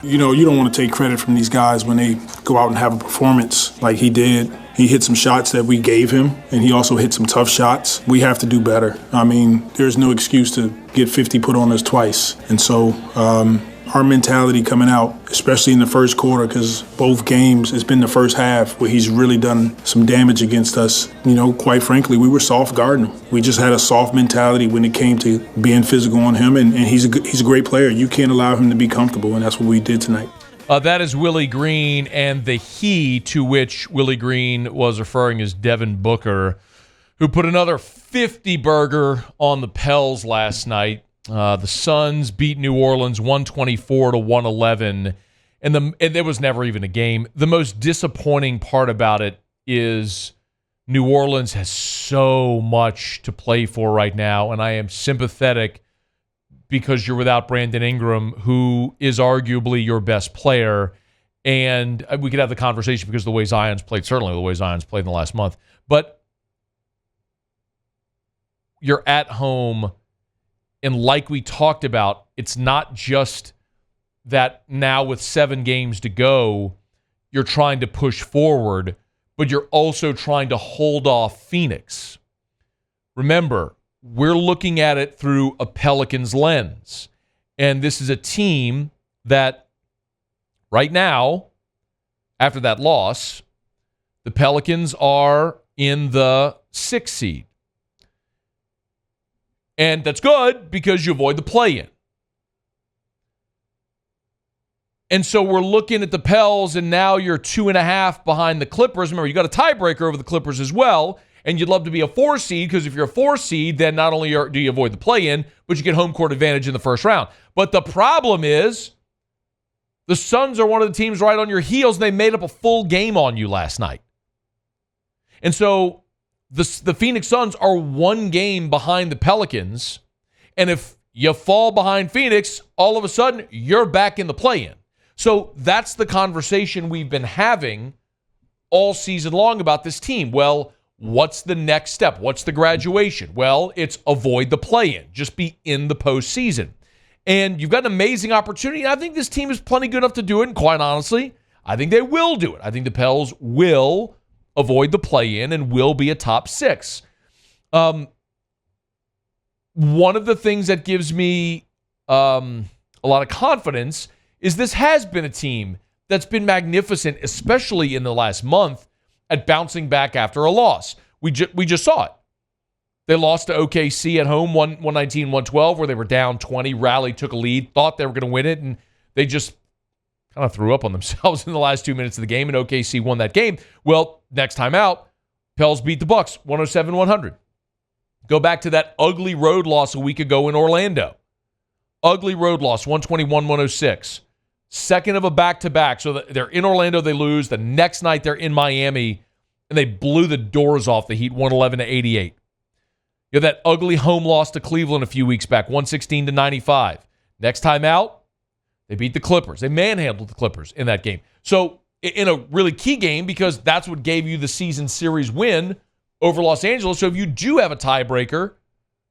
You know, you don't want to take credit from these guys when they go out and have a performance like he did. He hit some shots that we gave him, and he also hit some tough shots. We have to do better. I mean, there's no excuse to get 50 put on us twice. And so our mentality coming out, especially in the first quarter, because both games, it's been the first half where he's really done some damage against us. You know, quite frankly, we were soft guarding him. We just had a soft mentality when it came to being physical on him, and he's a great player. You can't allow him to be comfortable, and that's what we did tonight. That is Willie Green, and the he to which Willie Green was referring is Devin Booker, who put another 50-burger on the Pels last night. The Suns beat New Orleans 124-111, and there was never even a game. The most disappointing part about it is New Orleans has so much to play for right now, and I am sympathetic because you're without Brandon Ingram, who is arguably your best player. And we could have the conversation because of the way Zion's played, certainly the way Zion's played in the last month. But you're at home, and like we talked about, it's not just that now with 7 games to go, you're trying to push forward, but you're also trying to hold off Phoenix. Remember, we're looking at it through a Pelicans lens. And this is a team that right now, after that loss, the Pelicans are in the 6th seed. And that's good because you avoid the play-in. And so we're looking at the Pels, and now you're 2.5 behind the Clippers. Remember, you got a tiebreaker over the Clippers as well. And you'd love to be a 4 seed because if you're a 4 seed, then not only do you avoid the play-in, but you get home court advantage in the first round. But the problem is the Suns are one of the teams right on your heels, and they made up a full game on you last night. And so the Phoenix Suns are 1 game behind the Pelicans, and if you fall behind Phoenix, all of a sudden you're back in the play-in. So that's the conversation we've been having all season long about this team. Well, what's the next step? What's the graduation? Well, it's avoid the play-in. Just be in the postseason. And you've got an amazing opportunity. And I think this team is plenty good enough to do it. And quite honestly, I think they will do it. I think the Pels will avoid the play-in and will be a top 6. One of the things that gives me a lot of confidence is this has been a team that's been magnificent, especially in the last month, at bouncing back after a loss. We just saw it. They lost to OKC at home, 119-112, where they were down 20, rallied, took a lead, thought they were going to win it, and they just kind of threw up on themselves in the last 2 minutes of the game, and OKC won that game. Well, next time out, Pels beat the Bucks, 107-100. Go back to that ugly road loss a week ago in Orlando. Ugly road loss, 121-106. Second of a back-to-back. So they're in Orlando, they lose. The next night they're in Miami, and they blew the doors off the Heat, 111-88. You have that ugly home loss to Cleveland a few weeks back, 116-95. Next time out, they beat the Clippers. They manhandled the Clippers in that game. So in a really key game, because that's what gave you the season series win over Los Angeles. So if you do have a tiebreaker,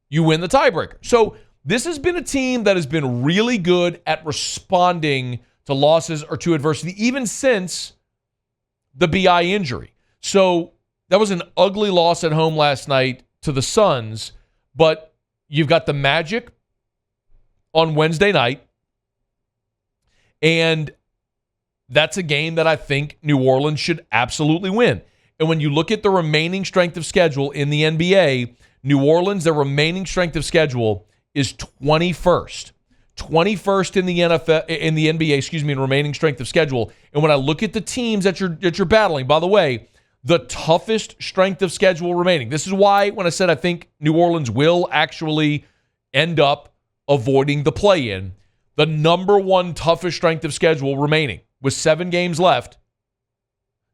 you win the tiebreaker. So this has been a team that has been really good at responding to losses or to adversity, even since the BI injury. So that was an ugly loss at home last night to the Suns, but you've got the Magic on Wednesday night, and that's a game that I think New Orleans should absolutely win. And when you look at the remaining strength of schedule in the NBA, New Orleans, their remaining strength of schedule is 21st. 21st in the NBA, in remaining strength of schedule. And when I look at the teams that you're battling, by the way, the toughest strength of schedule remaining. This is why when I said I think New Orleans will actually end up avoiding the play-in, the number 1 toughest strength of schedule remaining with 7 games left,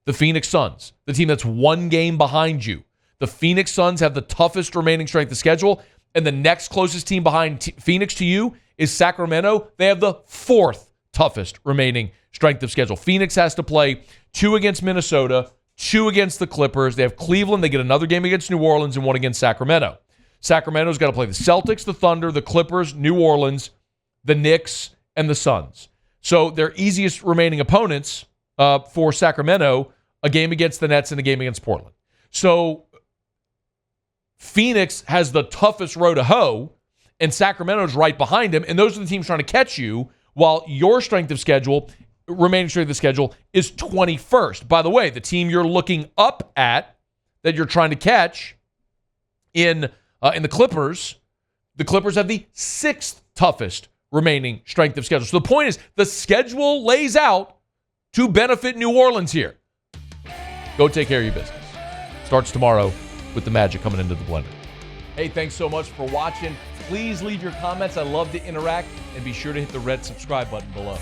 the Phoenix Suns, the team that's 1 game behind you. The Phoenix Suns have the toughest remaining strength of schedule, and the next closest team behind Phoenix to you is Sacramento. They have the 4th toughest remaining strength of schedule. Phoenix has to play 2 against Minnesota, 2 against the Clippers. They have Cleveland. They get another game against New Orleans and 1 against Sacramento. Sacramento's got to play the Celtics, the Thunder, the Clippers, New Orleans, the Knicks, and the Suns. So their easiest remaining opponents for Sacramento, a game against the Nets and a game against Portland. So Phoenix has the toughest row to hoe, and Sacramento's right behind him, and those are the teams trying to catch you, while your remaining strength of schedule is 21st. By the way, the team you're looking up at that you're trying to catch in the Clippers have the 6th toughest remaining strength of schedule. So the point is, the schedule lays out to benefit New Orleans here. Go take care of your business. Starts tomorrow with the Magic coming into the blender. Hey, thanks so much for watching. Please leave your comments. I love to interact, and be sure to hit the red subscribe button below.